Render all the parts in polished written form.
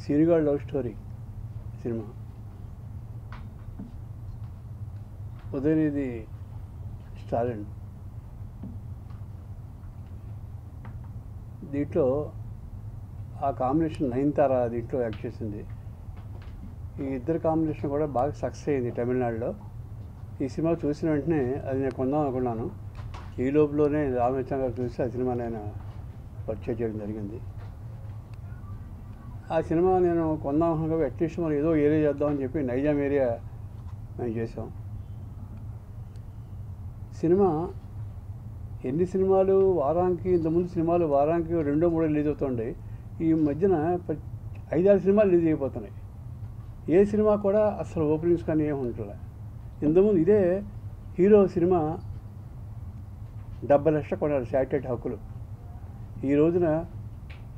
సీనుగాడు love story cinema. Udhayanidhi Stalin. దీంట్లో ఆ combination Nayanthara దీంట్లో యాక్ట్ చేసింది. ఈ ఇద్దరు కాంబినేషన్ కూడా బాగా సక్సెస్ అయింది తమిళనాడులో. ఈ సినిమా చూసిన వెంటనే అది నేను కొందాం అనుకున్నాను. ఈ లోపులోనే రామచంద్ర గారు చూసి ఆ సినిమా నేను పర్చేజ్ చేయడం జరిగింది. ఆ సినిమా నేను కొందాం అనుకున్నా, అట్లీస్ట్ మనం ఏదో ఏరియా చేద్దామని చెప్పి నైజాం ఏరియా మేము చేసాం. సినిమా ఎన్ని సినిమాలు వారానికి, ఇంతకుముందు సినిమాలు వారానికి 2-3 రిలీజ్ అవుతుండే. ఈ మధ్యన 5-6 సినిమాలు రిలీజ్ అయిపోతున్నాయి. ఏ సినిమా కూడా అసలు ఓపెనింగ్స్ కానీ ఏమి ఉంటుందా. ఇంతకుముందు ఇదే హీరో సినిమా 70 లక్షలు కొన్నాడు శాటిలైట్ హక్కులు. ఈ రోజున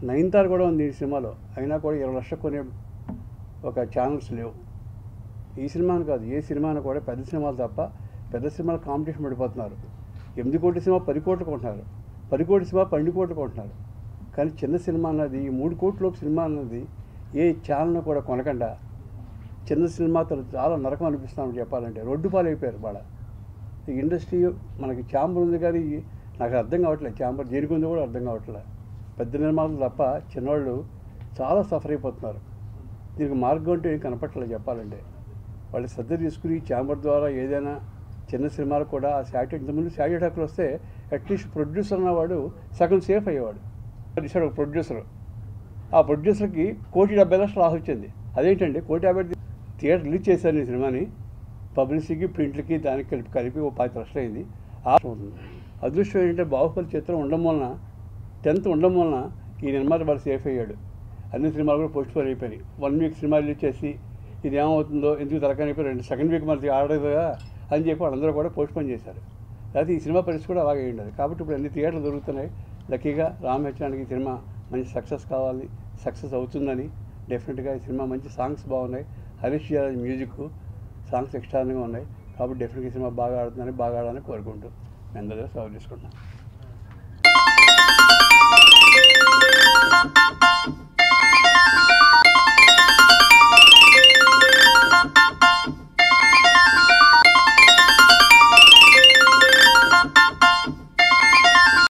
నయనతార కూడా ఉంది ఈ సినిమాలో, అయినా కూడా 20 లక్షలు కొనే ఒక ఛానల్స్ లేవు. ఈ సినిమాను కాదు, ఏ సినిమాను కూడా పెద్ద సినిమాలు తప్ప పెద్ద సినిమాలు కాంపిటీషన్ పడిపోతున్నారు. 8 కోట్ల సినిమా 10 కోట్లు కొంటున్నారు, 10 కోట్ల సినిమా 12 కోట్లు కొంటున్నారు. కానీ చిన్న సినిమా అన్నది, 3 కోట్లలోపు సినిమా అన్నది ఏ ఛానల్ను కూడా కొనకుండా చిన్న సినిమాతో చాలా నరకం అనిపిస్తున్నామని చెప్పాలంటే. రోడ్డు పాలు అయిపోయారు బాగా ఈ ఇండస్ట్రీ. మనకి ఛాంబర్ ఉంది కానీ నాకు అర్థం కావట్లేదు, ఛాంబర్ దేనికి ఉందో కూడా అర్థం కావట్లేదు. పెద్ద నిర్మాతలు తప్ప చిన్నవాళ్ళు చాలా సఫర్ అయిపోతున్నారు. దీనికి మార్గం అంటే ఏం కనపట్టలేదు చెప్పాలంటే. వాళ్ళు శ్రద్ధ తీసుకుని ఛాంబర్ ద్వారా ఏదైనా చిన్న సినిమాలు కూడా ఆ శాటిలైట్, ఇంతకుముందు శాటిలైట్ హక్కులు వస్తే అట్లీస్ట్ ప్రొడ్యూసర్ అన్నవాడు సగం సేఫ్ అయ్యేవాడు. ఒక ప్రొడ్యూసర్, ఆ ప్రొడ్యూసర్కి 1,70 లక్షలు లాస్ వచ్చింది. అదేంటండి 1,50 థియేటర్ రిలీజ్ చేశారు ఈ సినిమాని, పబ్లిసిటీకి ప్రింట్లకి దానికి కలిపి 5 లక్షలు అయింది. అదృష్టం ఏంటంటే బాహుబలి చిత్రం ఉండడం వలన, 10th ఉండడం వలన ఈ నిర్మాత వాళ్ళు సేఫ్ అయ్యాడు. అన్ని సినిమాలు కూడా పోస్ట్పోన్ అయిపోయినాయి. 1 వీక్ సినిమా రిలీజ్ చేసి ఇది ఏమవుతుందో ఎందుకు తరకనైపోయి సెకండ్ వీక్ మనకి ఆడదుగా అని చెప్పి వాళ్ళందరూ కూడా పోస్ట్పోన్ చేశారు. అయితే ఈ సినిమా పరిస్థితి కూడా అలాగే ఉండదు. కాబట్టి ఇప్పుడు అన్ని థియేటర్లు దొరుకుతున్నాయి. లక్కీగా రామచంద్రకి ఈ సినిమా మంచి సక్సెస్ కావాలి, సక్సెస్ అవుతుందని డెఫినెట్గా. ఈ సినిమా మంచి సాంగ్స్ బాగున్నాయి, హరీష్ జయరాజ్ మ్యూజిక్, సాంగ్స్ ఎక్స్ట్రాగా ఉన్నాయి. కాబట్టి డెఫినెట్గా ఈ సినిమా బాగా ఆడాలని కోరుకుంటూ నేను అందరూ సెలవు తీసుకుంటున్నాను.